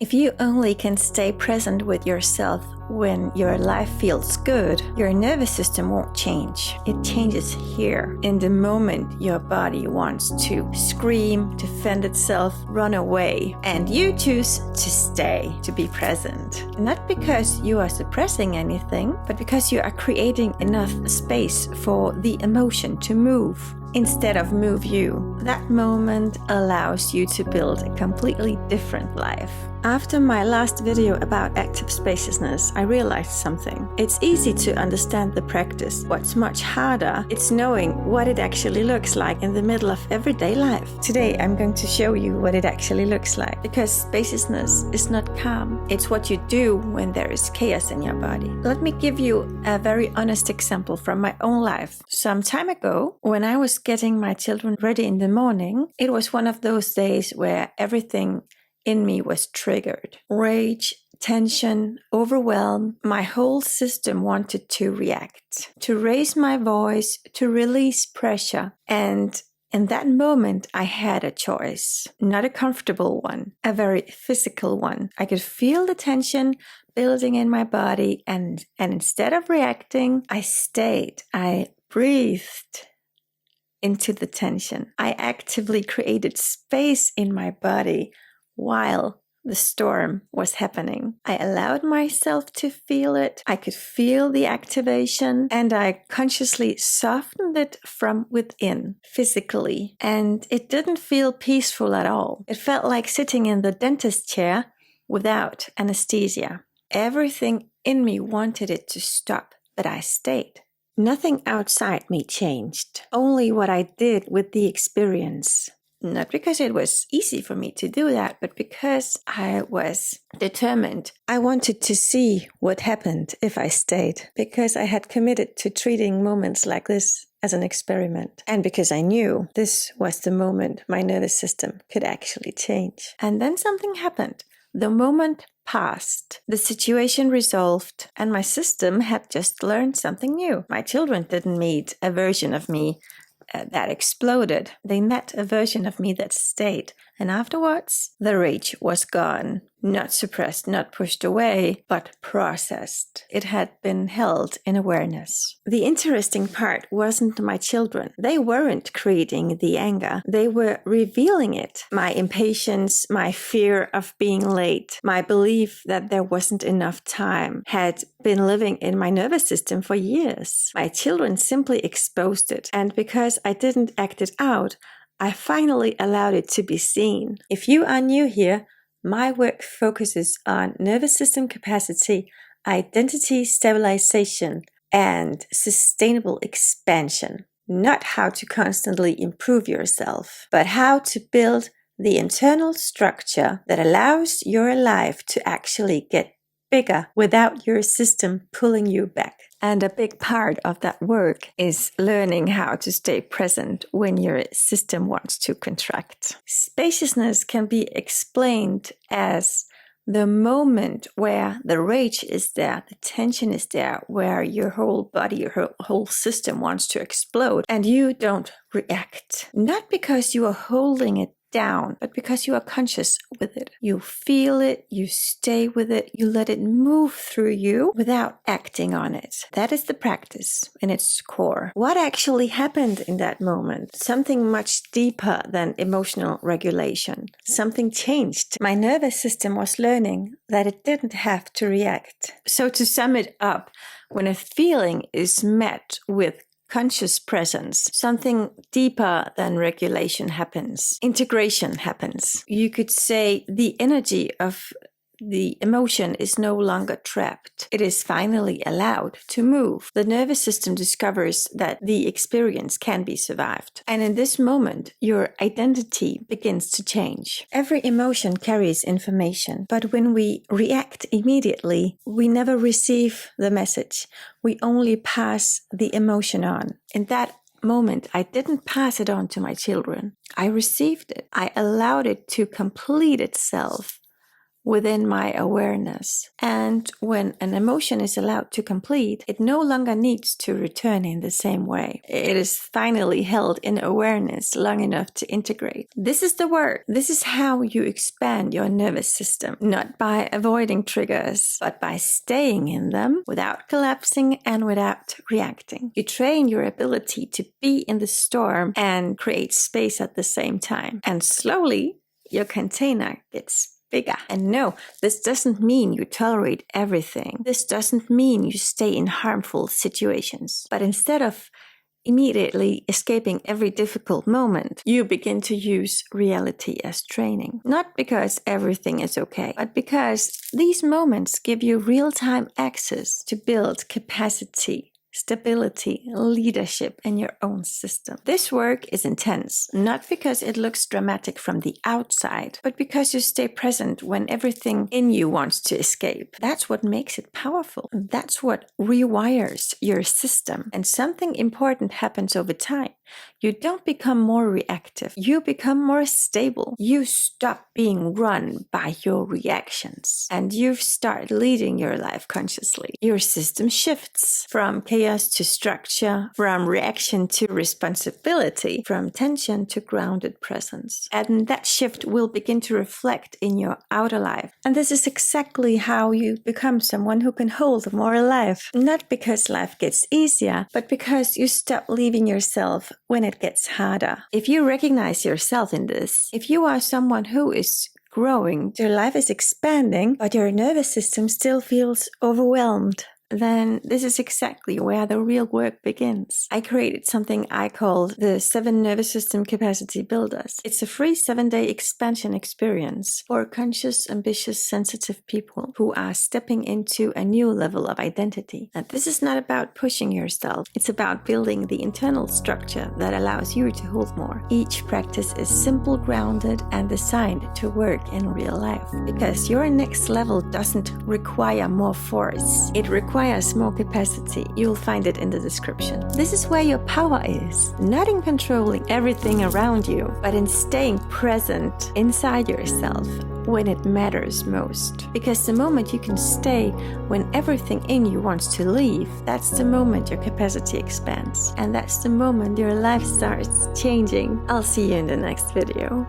If you only can stay present with yourself when your life feels good, your nervous system won't change. It changes here, in the moment your body wants to scream, defend itself, run away, and you choose to stay, to be present. Not because you are suppressing anything, but because you are creating enough space for the emotion to move instead of move you. That moment allows you to build a completely different life. After my last video about active spaciousness, I realized something. It's easy to understand the practice. What's much harder, it's knowing what it actually looks like in the middle of everyday life. Today, I'm going to show you what it actually looks like, because spaciousness is not calm. It's what you do when there is chaos in your body. Let me give you a very honest example from my own life. Some time ago, when I was getting my children ready in the morning, it was one of those days where everything in me was triggered. Rage, tension, overwhelm. My whole system wanted to react, to raise my voice, to release pressure. And in that moment, I had a choice, not a comfortable one, a very physical one. I could feel the tension building in my body, and instead of reacting, I stayed. I breathed into the tension. I actively created space in my body while the storm was happening. I allowed myself to feel it. I could feel the activation, and I consciously softened it from within, physically. And it didn't feel peaceful at all. It felt like sitting in the dentist chair without anesthesia. Everything in me wanted it to stop, but I stayed. Nothing outside me changed, only what I did with the experience. Not because it was easy for me to do that, but because I was determined. I wanted to see what happened if I stayed, because I had committed to treating moments like this as an experiment, and because I knew this was the moment my nervous system could actually change. And then something happened. The moment passed, the situation resolved, and my system had just learned something new. My children didn't meet a version of me that exploded. They met a version of me that stayed. And afterwards, the rage was gone. Not suppressed, not pushed away, but processed. It had been held in awareness. The interesting part wasn't my children. They weren't creating the anger. They were revealing it. My impatience, my fear of being late, my belief that there wasn't enough time had been living in my nervous system for years. My children simply exposed it. And because I didn't act it out, I finally allowed it to be seen. If you are new here, my work focuses on nervous system capacity, identity stabilization, and sustainable expansion. Not how to constantly improve yourself, but how to build the internal structure that allows your life to actually get bigger without your system pulling you back. And a big part of that work is learning how to stay present when your system wants to contract. Spaciousness can be explained as the moment where the rage is there, the tension is there, where your whole body, your whole system wants to explode, and you don't react. Not because you are holding it down, but because you are conscious with it. You feel it, you stay with it, you let it move through you without acting on it. That is the practice in its core. What actually happened in that moment? Something much deeper than emotional regulation. Something changed. My nervous system was learning that it didn't have to react. So to sum it up, when a feeling is met with conscious presence, something deeper than regulation happens. Integration happens. You could say the energy of the emotion is no longer trapped. It is finally allowed to move. The nervous system discovers that the experience can be survived. And in this moment, your identity begins to change. Every emotion carries information, but when we react immediately, we never receive the message. We only pass the emotion on. In that moment, I didn't pass it on to my children. I received it. I allowed it to complete itself within my awareness. And when an emotion is allowed to complete, it no longer needs to return in the same way. It is finally held in awareness long enough to integrate. This is the work. This is how you expand your nervous system, not by avoiding triggers, but by staying in them without collapsing and without reacting. You train your ability to be in the storm and create space at the same time. And slowly, your container gets bigger. And no, this doesn't mean you tolerate everything. This doesn't mean you stay in harmful situations. But instead of immediately escaping every difficult moment, you begin to use reality as training. Not because everything is okay, but because these moments give you real-time access to build capacity, stability, leadership in your own system. This work is intense, not because it looks dramatic from the outside, but because you stay present when everything in you wants to escape. That's what makes it powerful. That's what rewires your system. And something important happens over time. You don't become more reactive. You become more stable. You stop being run by your reactions, and you start leading your life consciously. Your system shifts from chaos to structure, from reaction to responsibility, from tension to grounded presence. And that shift will begin to reflect in your outer life. And this is exactly how you become someone who can hold more alive. Not because life gets easier, but because you stop leaving yourself when it gets harder. If you recognize yourself in this, if you are someone who is growing, your life is expanding, but your nervous system still feels overwhelmed, then this is exactly where the real work begins. I created something I called the 7 Nervous System Capacity Builders. It's a free 7-day expansion experience for conscious, ambitious, sensitive people who are stepping into a new level of identity. And this is not about pushing yourself. It's about building the internal structure that allows you to hold more. Each practice is simple, grounded, and designed to work in real life. Because your next level doesn't require more force. It requires more capacity. You'll find it in the description. This is where your power is, not in controlling everything around you, but in staying present inside yourself when it matters most. Because the moment you can stay when everything in you wants to leave, that's the moment your capacity expands. And that's the moment your life starts changing. I'll see you in the next video.